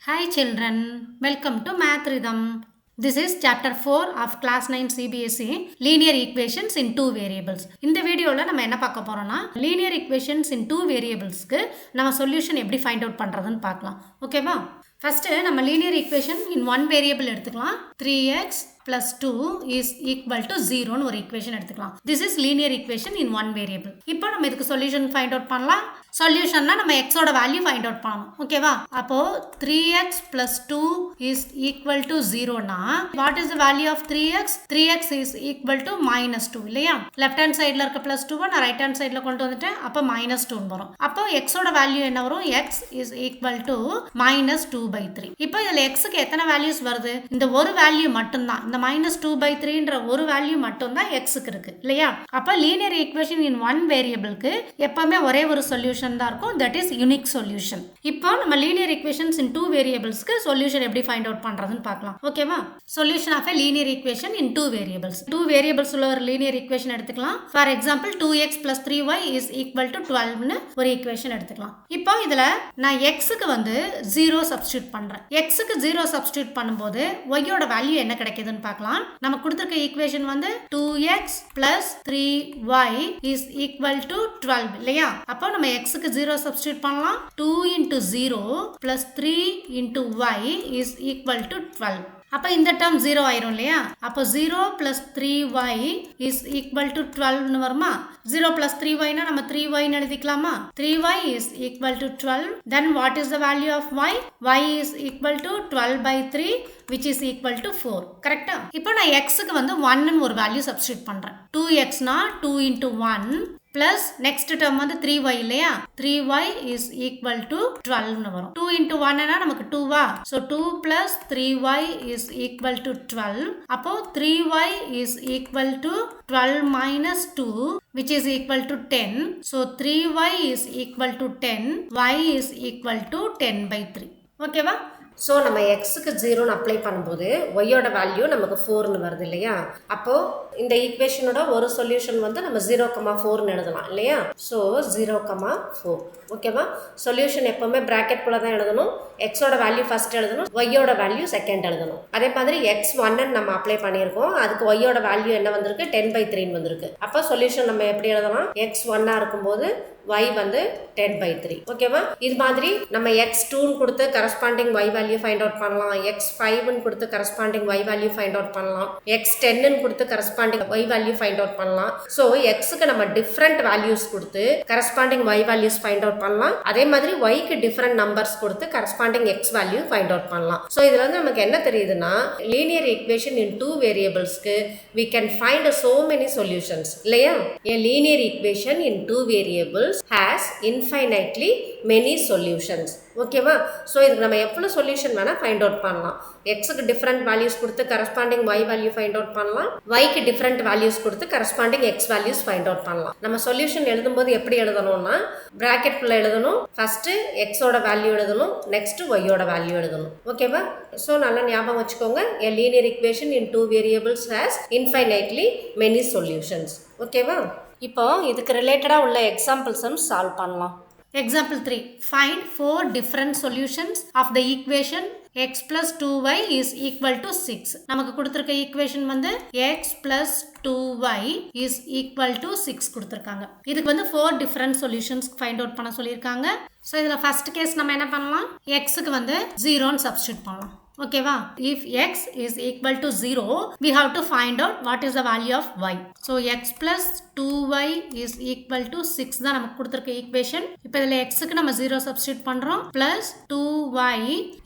Hi children, welcome to Math Rhythm. This is chapter 4 of class 9 CBSE linear equations in two variables. இந்த வீடியோல நம்ம என்ன பார்க்க போறோம்னா linear equations in two variablesக்கு நம்ம சொல்யூஷன் எப்படி ஃபைண்ட் அவுட் பண்றதுன்னு பார்க்கலாம். ஓகேவா? ஃபர்ஸ்ட் நம்ம linear equation in one variable எடுத்துக்கலாம். 3x plus 2 is equal to 0 னு ஒரு equation எடுத்துக்கலாம். This is linear equation in one variable. இப்போ நம்ம இதுக்கு சொல்யூஷன் ஃபைண்ட் அவுட் பண்ணலாம். சொல்யூஷன்னா நம்ம x ஓட வேல்யூ ஃபைண்ட் அவுட் பண்ணணும். ஓகேவா? அப்போ 3x plus 2 is equal to 0 னா what is the value of 3x? 3x is equal to minus 2 இல்லையா? left hand sideல இருக்க plus 2 நான் right hand sideல கொண்டு வந்துட்டேன். அப்போ minus 2 வரும். அப்போ x ஓட வேல்யூ என்ன வரும்? x is equal to minus 2 by 3. இப்போ இதுல x க்கு எத்தனை வேல்யூஸ் வருது? இந்த ஒரு வேல்யூ மட்டும்தான். இந்த minus 2 by 3 ன்ற ஒரு வேல்யூ மட்டும்தான் x க்கு இருக்கு இல்லையா? அப்போ linear equation in one variableக்கு எப்பவுமே ஒரே ஒரு சொல்யூஷன் தான் இருக்கும். that is unique solution. இப்போ நம்ம linear equations in two variablesக்கு சொல்யூஷன் எப்படி ஃபைண்ட் அவுட் பண்றதுன்னு பார்க்கலாம். ஓகேவா? Solution of a linear equation in two variables. two variables உள்ள ஒரு linear equation எடுத்துக்கலாம். for example 2x plus 3y is equal to 12 னு ஒரு equation எடுத்துக்கலாம். இப்போ இதுல நான் x க்கு வந்து 0 சப்ஸ்டிட்யூட் பண்றேன். x க்கு 0 சப்ஸ்டிட்யூட் பண்ணும்போது y யோட வேல்யூ என்ன கிடைக்குதுன்னு பார்க்கலாம். நம்ம கொடுத்திருக்க ஈக்குவேஷன் வந்து 2x plus 3y is equal to 12 இல்லையா? அப்போ நம்ம x க்கு 0 சப்ஸ்டிட்யூட் பண்ணலாம். 2 into 0 plus 3 into y is equal to 12. அப்ப இந்த term 0 ஆயிரும் இல்லையா? அப்போ 0 plus 3y is equal to 12 னு வருமா? 0 plus 3y னா நம்ம 3y னு எழுதிக்கலாமா? 3y is equal to 12. Then what is the value of y? y is equal to 12 by 3 which is equal to 4. கரெக்ட்டா? இப்போ நான் x க்கு வந்து 1 னு ஒரு வேல்யூ சப்ஸ்டிட்யூட் பண்றேன். 2x னா 2 into 1 plus next term வந்து 3y இல்லையா? 3y is equal to 12 னு வரும். 2 into 1 னா நமக்கு 2 வா? So 2 plus 3y is equal to 12. அப்போ 3y is equal to 12 minus 2 which is equal to 10. So 3y is equal to 10. y is equal to 10 by 3. ஓகேவா? So நம்ம எக்ஸுக்கு 0ன்னு apply பண்ணும்போது ஒய்யோட வேல்யூ நமக்கு 4னு வருது இல்லையா? அப்போது இந்த ஈக்குவேஷனோட ஒரு சொல்யூஷன் வந்து நம்ம 0,4ன்னு எழுதலாம் இல்லையா? ஸோ 0,4 ஓகேவா? சொல்யூஷன் எப்போவுமே ப்ராக்கெட் தான் எழுதணும். எக்ஸோட வேல்யூ ஃபர்ஸ்ட் எழுதணும், ஒய்யோட வேல்யூ செகண்ட் எழுதணும். அதே மாதிரி x1 நம்ம அப்ளை பண்ணியிருக்கோம். அதுக்கு ஒய்யோட வேல்யூ என்ன வந்திருக்கு? 10 by 3 வந்திருக்கு. அப்போ சொல்யூஷன் நம்ம எப்படி எழுதலாம்? x1 இருக்கும்போது y வந்து 10 by 3 ஓகேவா? இது மாதிரி நம்ம x2ன்னு கொடுத்து corresponding y value find out பண்ணலாம். x5ன்னு கொடுத்து corresponding y value find out பண்ணலாம். x10ன்னு கொடுத்து corresponding y value find out பண்ணலாம். ஸோ xக்கு நம்ம டிஃப்ரெண்ட் வேல்யூஸ் கொடுத்து corresponding y values find out பண்ணலாம். அதே மாதிரி yக்கு டிஃப்ரெண்ட் நம்பர்ஸ் கொடுத்து corresponding x value find out பண்ணலாம். ஸோ இதுல வந்து நமக்கு என்ன தெரியுதுன்னா லீனியர் ஈக்குவேஷன் இன் டூ வேரியபிள்ஸ்க்கு we can find so many solutions இல்லையா? a linear equation in two variables has infinitely many solutions. ஓகேவா? ஸோ இதுக்கு நம்ம எவ்வளோ சொல்யூஷன் வேணால் ஃபைண்ட் அவுட் பண்ணலாம். எக்ஸுக்கு டிஃப்ரெண்ட் வேல்யூஸ் கொடுத்து corresponding y value find out பண்ணலாம். yக்கு டிஃப்ரெண்ட் வேல்யூஸ் கொடுத்து corresponding x values find out பண்ணலாம். நம்ம சொல்யூஷன் எழுதும்போது எப்படி எழுதணும்னா ப்ராக்கெட்குள்ளே எழுதணும். ஃபர்ஸ்ட் எக்ஸோட வேல்யூ எழுதணும், நெக்ஸ்ட் ஒய்யோட வேல்யூ எழுதணும். ஓகேவா? ஸோ நல்லா ஞாபகம் வச்சுக்கோங்க. a linear equation in two variables has infinitely many solutions. ஓகேவா? இப்போ இதுக்கு ரிலேட்டடாக உள்ள எக்ஸாம்பிள்ஸும் சால்வ் பண்ணலாம். Example 3. Find 4 different solutions of the equation x plus 2y is equal to 6. நமக்கு கொடுத்திருக்க ஈக்குவேஷன் வந்து x plus 2y is equal to 6 கொடுத்திருக்காங்க. இதுக்கு வந்து 4 different solutions find out பண்ண சொல்லியிருக்காங்க. ஸோ இதில் ஃபர்ஸ்ட் கேஸ் நம்ம என்ன பண்ணலாம்? xக்கு வந்து 0ன்னு சப்ஸ்டிட்யூட் பண்ணலாம். ஓகேவா? if x is equal to 0 we have to find out what is the value of y. so x plus 2y is equal to 6 தான் நமக்கு கொடுத்திருக்க ஈக்குவேஷன். இப்போ இதில் xக்கு நம்ம 0 சப்ஸ்டிட்யூட் பண்றோம் plus 2y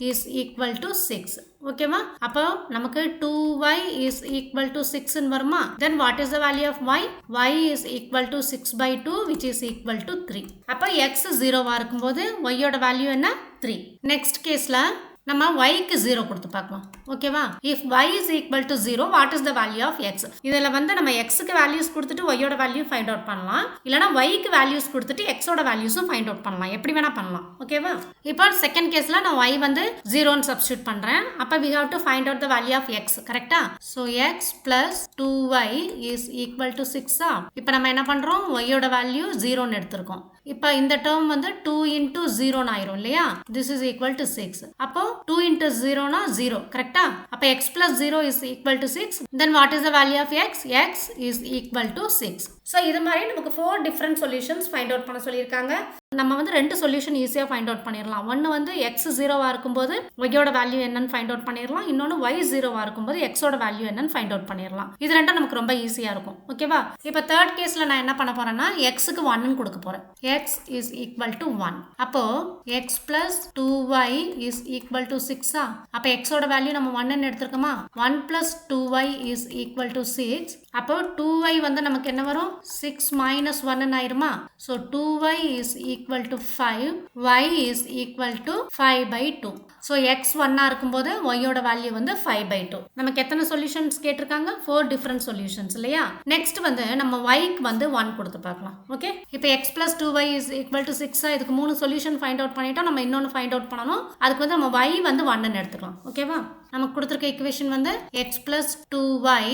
is equal to 6. ஓகேவா? அப்போ நமக்கு 2y is equal to 6 ன்னு வருமா? then what is the value of y? y is equal to 6 by 2 which is equal to 3. அப்போ x 0வா இருக்கும்போது y யோட வேல்யூ என்ன? 3. நெக்ஸ்ட் கேஸ்ல நம்ம yக்கு 0 கொடுத்து பார்க்கலாம். ஓகேவா? if y is equal to 0 what is the value of x? இதில் வந்து நம்ம xக்கு வேல்யூஸ் கொடுத்துட்டு yயோட வேல்யூ ஃபைண்ட் அவுட் பண்ணலாம். இல்லைனா yக்கு வேல்யூஸ் கொடுத்துட்டு xோட வேல்யூஸும் ஃபைண்ட் அவுட் பண்ணலாம். எப்படி வேணா பண்ணலாம். ஓகேவா? இப்போ செகண்ட் கேஸ்ல நான் y வந்து 0ன்னு சப்ஸ்டிட்யூட் பண்றேன். அப்போ we have to find out the value of x. கரெக்டா? so x plus 2y is equal to 6. இப்போ நம்ம என்ன பண்றோம்? yயோட வேல்யூ 0ன்னு எடுத்திருக்கோம். இப்போ இந்த டேர்ம் வந்து 2 into 0 ஆயிரும் இல்லையா? This is equal to 6. அப்போ 2 into 0 னா 0, கரெக்டா? அப்போ x plus 0 is equal to 6. Then what is the value of x? X is equal to 6. So இது மாதிரி நமக்கு 4 டிஃப்ரெண்ட் சொல்யூஷன்ஸ் ஃபைண்ட் அவுட் பண்ண சொல்லியிருக்காங்க. நம்ம வந்து 2 சொல்யூஷன் ஈஸியாக ஃபைண்ட் அவுட் பண்ணிடலாம். ஒன்று வந்து எக்ஸ் 0வா இருக்கும்போது ஒய்யோட வேல்யூ என்னன்னு ஃபைண்ட் அவுட் பண்ணிடலாம். இன்னொன்று ஒய் 0வா இருக்கும்போது எக்ஸோட வேல்யூ என்னன்னு ஃபைண்ட் அவுட் பண்ணிடலாம். இது ரெண்டும் நமக்கு ரொம்ப ஈஸியாக இருக்கும். ஓகேவா? இப்போ தேர்ட் கேஸில் நான் என்ன பண்ண போறேன்னா எக்ஸுக்கு 1ன்னு கொடுக்க போறேன். X is equal to 1. அப்போ X plus 2y is equal to 6. அப்போ எக்ஸோட வேல்யூ நம்ம 1ன்னு எடுத்துருக்கோமா? 1 plus 2y is equal to 6. அப்போ 2y வந்து நமக்கு என்ன வரும்? 6 minus 1 ஆயிருமா? So 2y is equal to 5, y is equal to 5 by 2. So x 1 இருக்கும்போது y ஓட வேல்யூ வந்து 5 by 2. நமக்கு எத்தனை சொல்யூஷன்ஸ் கேட்டிருக்காங்க? 4 டிஃப்ரெண்ட் சொல்யூஷன்ஸ் இல்லையா? நெக்ஸ்ட் வந்து நம்ம yக்கு வந்து 1 கொடுத்து பார்க்கலாம். ஓகே, இப்போ x plus 2y is equal to 6. இதுக்கு 3 சொல்யூஷன் ஃபைண்ட் அவுட் பண்ணிட்டோம். நம்ம இன்னொன்று ஃபைண்ட் அவுட் பண்ணணும். அதுக்கு வந்து நம்ம y வந்து 1ன்னு எடுத்துக்கலாம். ஓகேவா? நமக்கு கொடுத்துருக்க ஈக்குவேஷன் வந்து x plus 2y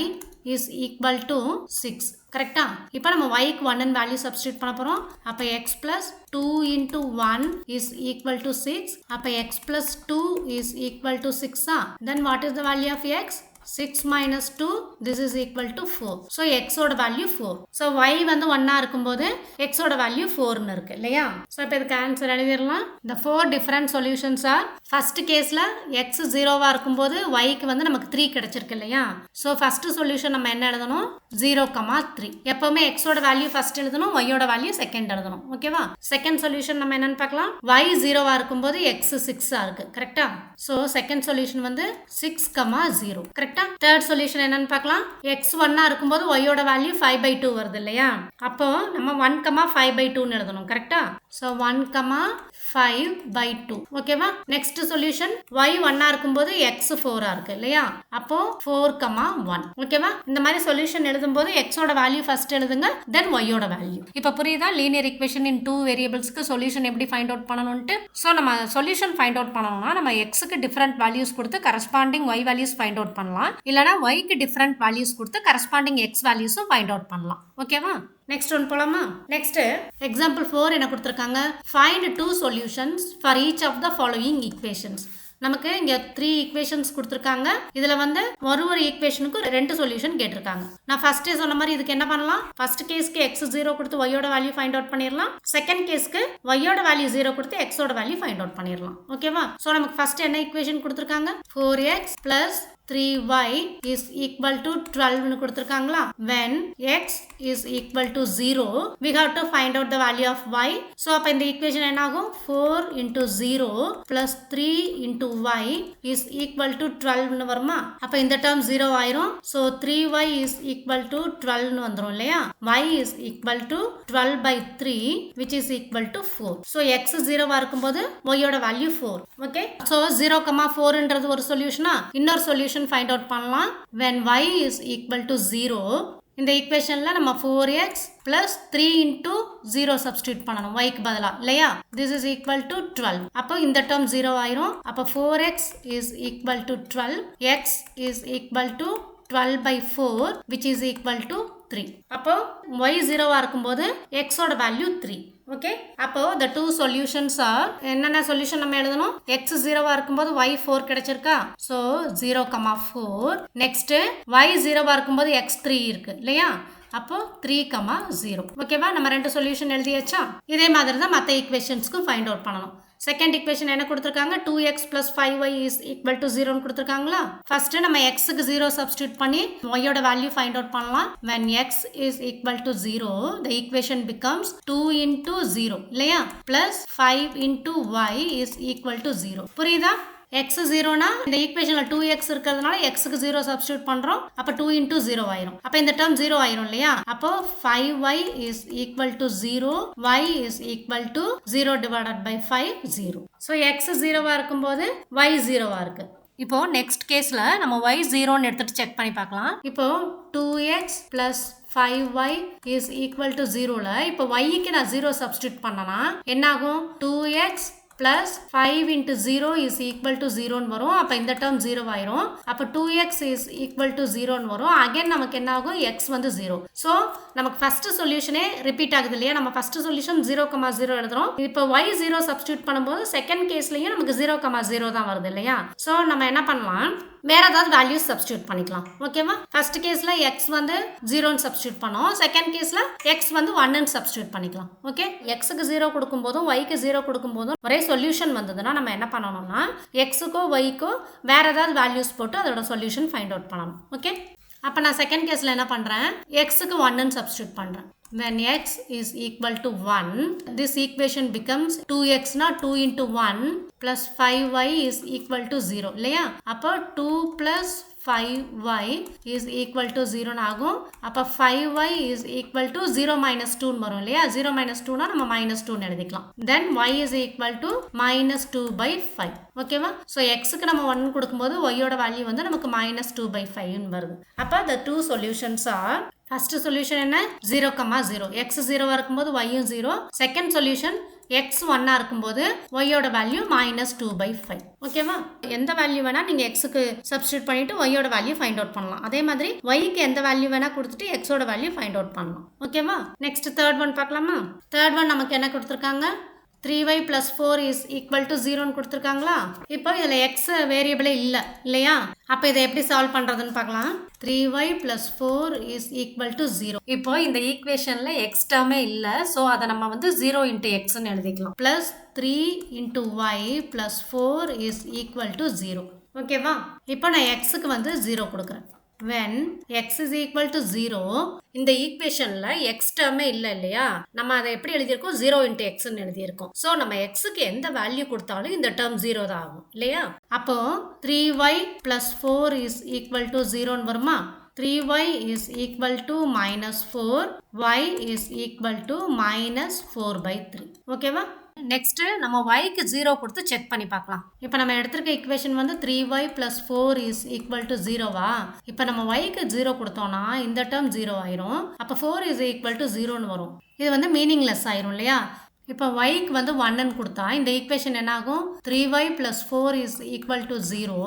is equal to 6. கரெக்டா? இப்போ நம்ம yக்கு 1 வேல்யூ சப்ஸ்டிட்யூட் பண்ண போறோம். அப்போ x plus 2 into 1 is equal to 6. அப்போ x plus 2 is equal to 6. Then what is the value of x? 6 minus 2, this is equal to 4. So x ஓட value 4. So y வந்து 1 இருக்கும்போது x ஓட value 4ன்னு இருக்கு இல்லையா? So இப்போ இதுக்கு answer எழுதிடலாம். The 4 different solutions are, first கேஸ்ல x 0வா இருக்கும்போது yக்கு வந்து நமக்கு 3 கிடைச்சிருக்கு இல்லையா? So first solution நம்ம என்ன எழுதணும்? 0,3. எப்பவுமே x ஓட வேல்யூ ஃபர்ஸ்ட் எழுதணும், y ஓட வேல்யூ செகண்ட் எழுதணும். ஓகேவா? செகண்ட் சொல்யூஷன் நம்ம என்னன்னு பார்க்கலாம். y 0வா இருக்கும்போது x 6 இருக்கு. கரெக்டா? So செகண்ட் சொல்யூஷன் வந்து 6,0. கரெக்டா? தேர்ட் சொல்யூஷன் என்னன்னு பார்க்கலாம். x 1 இருக்கும்போது y ஓட வேல்யூ 5 by 2 வருது இல்லையா? அப்போ நம்ம 1,5 by 2 எழுதணும். கரெக்டா? So 1,5 by 2. ஓகேவா? நெக்ஸ்ட் சொல்யூஷன் y 1 இருக்கும்போது x 4 இருக்கு இல்லையா? அப்போ 4,1. ஓகேவா? இந்த மாதிரி சொல்யூஷன் எழுதும்போது x ஓட வேல்யூ ஃபர்ஸ்ட் எழுதுங்க, தென் y ஓட வேல்யூ. இப்போ புரியுதா? லீனியர் ஈக்குவேஷன் இன் 2 வேரியபிள்ஸ்க்கு சொல்யூஷன் எப்படி ஃபைண்ட் அவுட் பண்ணணும்ட்டு. ஸோ நம்ம சொல்யூஷன் ஃபைண்ட் அவுட் பண்ணணும்னா நம்ம எக்ஸுக்கு டிஃப்ரெண்ட் வேல்யூஸ் கொடுத்து corresponding y values find out பண்ணலாம். இல்லனா yக்கு டிஃப்ரெண்ட் வேல்யூஸ் கொடுத்து கரஸ்பாண்டிங் x வேல்யூஸும் ஃபைண்ட் அவுட் பண்ணலாம். ஓகேவா? நெக்ஸ்ட் ஒன் போலாமா? நெக்ஸ்ட் எக்ஸாம்பிள் 4 என்ன கொடுத்திருக்காங்க? Find 2 solutions for each of the following equations. நமக்கு இங்க 3 ஈக்குவேஷன்ஸ் கொடுத்திருக்காங்க. இதுல வந்து ஒரு ஈக்குவேஷனுக்கு 2 சொல்யூஷன் கேட்டிருக்காங்க. நான் ஃபர்ஸ்டே சொன்ன மாதிரி இதுக்கு என்ன பண்ணலாம்? ஃபர்ஸ்ட் கேஸ்க்கு x 0 கொடுத்து y ஓட வேல்யூ ஃபைண்ட் அவுட் பண்ணிரலாம். செகண்ட் கேஸ்க்கு y ஓட வேல்யூ 0 கொடுத்து x ஓட வேல்யூ ஃபைண்ட் அவுட் பண்ணிரலாம். ஓகேவா? சோ நமக்கு ஃபர்ஸ்ட் என்ன ஈக்குவேஷன் கொடுத்திருக்காங்க? 4x plus 3y is equal to 12 னு கொடுத்திருக்காங்களா? when x is equal to 0, we have to find out the value of y. so அப்ப இந்த ஈக்குவேஷன் என்ன ஆகும்? 4 into 0 plus 3 into y is equal to 12 னு வருமா? அப்ப இந்த டேர்ம் 0 ஆயிரும். so 3y is equal to 12 னு வந்துரும் இல்லையா? y is equal to 12 by 3 which is equal to 4. so x 0 வா இருக்கும்போது y ஓட வேல்யூ 4. ஓகே, so 0,4 ன்றது ஒரு சொல்யூஷனா? இன்னொரு சொல்யூஷன் ஃபைண்ட் அவுட் பண்ணலாம். when y is equal to 0, இந்த ஈக்குவேஷன்ல நம்ம 4x plus 3 into 0 சப்ஸ்டிட்யூட் பண்ணணும் yக்கு பதிலா இல்லையா? this is equal to 12. அப்போ இந்த டேர்ம் 0 ஆயிரும். அப்போ 4x is equal to 12, x is equal to 12 by 4 which is equal to 3. அப்போ y 0வா இருக்கும்போது x ஓட வேல்யூ 3. ஓகே, அப்போ the two solutions are, என்னென்ன சொல்யூஷன் நம்ம எழுதணும்? x 0வா இருக்கும்போது y 4 கிடைச்சிருக்கா? so 0,4. நெக்ஸ்ட் y 0வா இருக்கும்போது x 3 இருக்கு இல்லையா? அப்போ 3,0. ஓகேவா? நம்ம 2 சொல்யூஷன் எழுதியாச்சா? இதே மாதிரி தான் மற்ற ஈக்குவேஷன்ஸ்க்கு ஃபைண்ட் அவுட் பண்ணணும். செகண்ட் ஈக்குவேஷன் என்ன கொடுத்திருக்காங்க? 2x plus 5y is equal to 0 னு கொடுத்திருக்காங்களா? ஃபர்ஸ்ட் நம்ம x க்கு 0 சப்ஸ்டிட்யூட் பண்ணி y ஓட வேல்யூ ஃபைண்ட் அவுட் பண்ணலாம். when x is equal to 0, the equation becomes 2 into 0 இல்லையா? plus 5 into y is equal to 0. புரியுதா? x 0 னா இந்த ஈக்குவேஷன்ல 2x இருக்கிறதுனால x க்கு 0 சப்ஸ்டிட்யூட் பண்றோம். அப்ப 2 into 0 ஆயிரும். அப்ப இந்த டேர்ம் 0 ஆயிரும் இல்லையா? அப்போ 5y is equal to 0, y is equal to 0 divided by 5, 0. so x 0வா இருக்கும்போது y 0வா இருக்கு. இப்போ நெக்ஸ்ட் கேஸ்ல நம்ம y 0 ன்னு எடுத்துட்டு செக் பண்ணி பார்க்கலாம். இப்போ 2x plus 5y is equal to 0ல இப்போ y க்கு நான் 0 சப்ஸ்டிட்யூட் பண்ணனா என்ன ஆகும்? 2x plus 5 into 0 is equal to 0 வரும். அப்ப இந்த term 0 ஆயிரும். அப்ப 2x is equal to 0 வரும். again நமக்கு என்ன ஆகும்? x வந்து 0. so நமக்கு first solutionே repeat ஆகுது இல்லையா? நம்ம first solution 0,0 எழுதுறோம். இப்போ y 0 substitute பண்ணும்போது second caseலயும் நமக்கு 0,0 தான் வருது இல்லையா? so நம்ம என்ன பண்ணலாம்? வேற ஏதாவது வேல்யூஸ் சப்ஸ்டிட்யூட் பண்ணிக்கலாம். ஓகேவா? ஃபர்ஸ்ட் கேஸ்ல x வந்து 0 ன்னு சப்ஸ்டிட்யூட் பண்ணோம். செகண்ட் கேஸ்ல x வந்து 1 ன்னு சப்ஸ்டிட்யூட் பண்ணிக்கலாம். ஓகே? x க்கு 0 கொடுக்கும்போதும் y க்கு 0 கொடுக்கும்போதும் ஒரே சொல்யூஷன் வந்ததுன்னா நம்ம என்ன பண்ணணும்னா x க்கோ y க்கோ வேற ஏதாவது வேல்யூஸ் போட்டு அதோட சொல்யூஷன் ஃபைண்ட் அவுட் பண்ணணும். ஓகே? அப்ப நான் செகண்ட் கேஸ்ல என்ன பண்றேன்? x க்கு 1 ன்னு சப்ஸ்டிட்யூட் பண்றேன். When x is equal to 1, this equation becomes 2x na 2 into 1 plus 5y is equal to 0. இல்லையா? அப்போ 2 plus 5y is equal to 0 ஆகும். அப்போ 5y is equal to 0 minus 2 வரும் இல்லையா? 0 minus 2 நம்ம minus 2 எழுதிக்கலாம். Then y is equal to minus 2 by 5. ஓகேவா? So x க்கு நம்ம 1 கொடுக்கும்போது y யோட வேல்யூ வந்து நமக்கு minus 2 by 5 வருது. அப்போ the two solutions are first solution என்ன? 0,0. x 0 இருக்கும்போது y யும் 0. second solution x 1 இருக்கும்போது y யோட வேல்யூ -2 by 5. ஓகேவா? எந்த வேல்யூ வேணா நீங்க x க்கு சப்ஸ்டிட்யூட் பண்ணிட்டு y யோட வேல்யூ ஃபைண்ட் அவுட் பண்ணலாம். அதே மாதிரி y க்கு எந்த வேல்யூ வேணா கொடுத்துட்டு x ஓட வேல்யூ ஃபைண்ட் அவுட் பண்ணலாம். ஓகேவா? நெக்ஸ்ட் தேர்ட் ஒன் பார்க்கலாமா? தேர்ட் ஒன் நமக்கு என்ன கொடுத்திருக்காங்க? 3y plus 4 is equal to 0 ன்னு கொடுத்திருக்காங்களா? இப்போ இதுல x வேரியபிளே இல்லையா? அப்ப இதை எப்படி சால்வ் பண்றதுன்னு பார்க்கலாம். 3y plus 4 is equal to 0. இப்போ இந்த ஈக்குவேஷன்ல x டேர்மே இல்ல. சோ அத நம்ம வந்து 0 into x ன்னு எழுதிக்கலாம். plus 3 into y plus 4 is equal to 0. ஓகேவா? இப்போ நான் x க்கு வந்து 0 கொடுக்கிறேன். when x is equal to 0, இந்த ஈக்குவேஷன்ல x டேர்மே இல்லையா? நம்ம அதை எப்படி எழுதியிருக்கோம்? 0 into x ன்னு எழுதியிருக்கோம். சோ நம்ம x க்கு எந்த வேல்யூ கொடுத்தாலும் இந்த டேர்ம் 0 தான் ஆகும் இல்லையா? அப்போ 3y plus 4 is equal to 0 ன்னு வருமா? 3y is equal to -4, y is equal to -4 by 3. ஓகேவா? நெக்ஸ்ட் நம்ம y க்கு 0 கொடுத்து செக் பண்ணி பார்க்கலாம். இப்போ நம்ம எடுத்திருக்க ஈக்குவேஷன் வந்து 3y plus 4 is equal to 0வா? இப்போ நம்ம y க்கு 0 கொடுத்தோம்னா இந்த டேர்ம் 0 ஆயிரும். அப்போ 4 is equal to 0 ன்னு வரும். இது வந்து மீனிங்லெஸ் ஆயிரும் இல்லையா? இப்போ y க்கு வந்து 1 ன்னு கொடுத்தா இந்த ஈக்குவேஷன் என்ன ஆகும்? 3y plus 4 is equal to 0.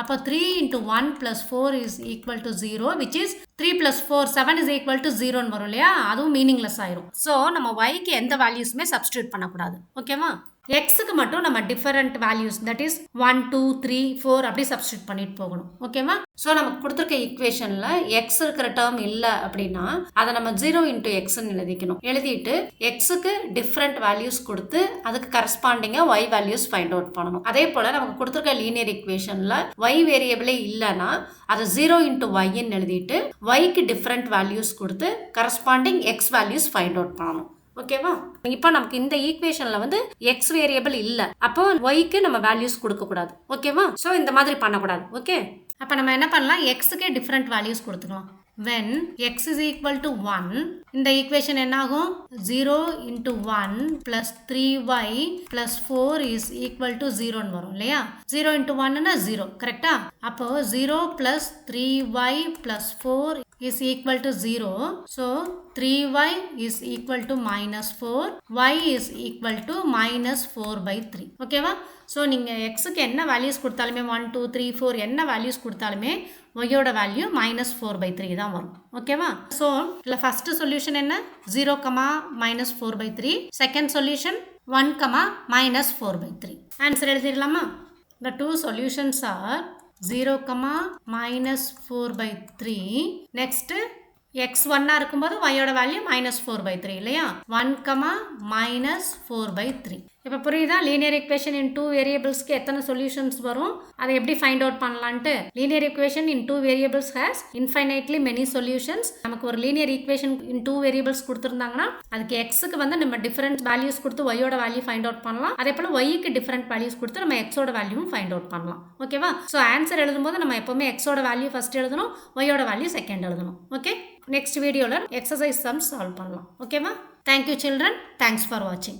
அப்போ 3 into 1 plus 4 is equal to 0, which is 3 plus 4 7 is equal to 0 ன்னு வரும் இல்லையா? அதுவும் மீனிங்லெஸ் ஆயிரும். ஸோ நம்ம y க்கு எந்த வேல்யூஸுமே சப்ஸ்டிட்யூட் பண்ணக்கூடாது. ஓகேவா? x க்கு மட்டும் நம்ம டிஃபரண்ட் வேல்யூஸ், தட் இஸ் 1 2 3 4 அப்படி சப்ஸ்டிட்யூட் பண்ணிட்டு போகணும். ஓகேவா? ஸோ நமக்கு கொடுத்துருக்க ஈக்குவேஷன்ல x இருக்கிற டேர்ம் இல்லை அப்படின்னா அதை நம்ம 0 into x ன்னு எழுதிக்கணும். எழுதிட்டு x க்கு டிஃபரண்ட் வேல்யூஸ் கொடுத்து அதுக்கு கரஸ்பாண்டிங்கா y வேல்யூஸ் ஃபைண்ட் அவுட் பண்ணணும். அதே போல நமக்கு கொடுத்துருக்க லீனியர் ஈக்குவேஷன்ல y வேரியபிளே இல்லைன்னா அதை 0 into y ன்னு எழுதிட்டு y க்கு டிஃபரண்ட் வேல்யூஸ் கொடுத்து corresponding x values find out பண்ணணும். ஓகேவா? இப்போ நமக்கு இந்த ஈக்குவேஷன்ல வந்து x வேரியபிள் இல்ல. அப்போ y க்கு நம்ம வேல்யூஸ் கொடுக்க கூடாது. ஓகேவா? சோ இந்த மாதிரி பண்ண கூடாது. ஓகே? அப்ப நம்ம என்ன பண்ணலாம்? x க்கு டிஃபரண்ட் வேல்யூஸ் கொடுத்துக்கலாம். when x is equal to 1, இந்த ஈக்குவேஷன் என்ன ஆகும்? 0 into 1 plus 3y plus 4 is equal to 0 ன்னு வரும் இல்லையா? 0 into 1 னா 0. கரெக்ட்டா? அப்போ 0 plus 3y plus 4 is equal to 0. So 3y is equal to -4, y is equal to -4 by 3. ஓகேவா? ஸோ நீங்கள் எக்ஸுக்கு என்ன வேல்யூஸ் கொடுத்தாலுமே 1 2 3 4 என்ன வேல்யூஸ் கொடுத்தாலுமே ஒய்யோட வேல்யூ -4 by 3 தான் வரும். ஓகேவா? ஸோ இதில் ஃபஸ்ட்டு சொல்யூஷன் என்ன? 0, -4 by 3. Second solution 1, -4 by 3. Answer எழுதிடலாமா? The two solutions are 0, -4 by 3. Next x 1 இருக்கும்போது y யோட வேல்யூ -4 by 3 இல்லையா? 1, -4 by 3. இப்போ புரியுதா? லீனியர் ஈக்குவேஷன் இன் 2 வேரியபிள்ஸ்க்கு எத்தனை சொல்யூஷன்ஸ் வரும், அதை எப்படி ஃபைண்ட் அவுட் பண்ணலான்ட்டு. Linear equation in 2 variables has infinitely many solutions. நமக்கு ஒரு லீனியர் ஈக்குவேஷன் இன் 2 வேரியபிள்ஸ் கொடுத்துருந்தாங்கன்னா அதுக்கு எக்ஸுக்கு வந்து நம்ம டிஃபரெண்ட் வேல்யூஸ் கொடுத்து ஒய்யோட வேல்யூ ஃபைண்ட் அவுட் பண்ணலாம். அதே போல் ஒய்க்கு டிஃபரெண்ட் வேல்யூஸ் கொடுத்து நம்ம எக்ஸோட வேல்யூவும் ஃபைண்ட் அவுட் பண்ணலாம். ஓகேவா? ஸோ ஆன்சர் எழுதும்போது நம்ம எப்பவுமே எக்ஸோட வேல்யூ ஃபர்ஸ்ட் எழுதணும், ஒய்யோட வேல்யூ செகண்ட் எழுதணும். ஓகே? நெக்ஸ்ட் வீடியோவில் எக்ஸசைஸ் சம்ஸ் சால்வ் பண்ணலாம். ஓகேவா? Thank you children. தேங்க்ஸ் ஃபார் வாட்சிங்.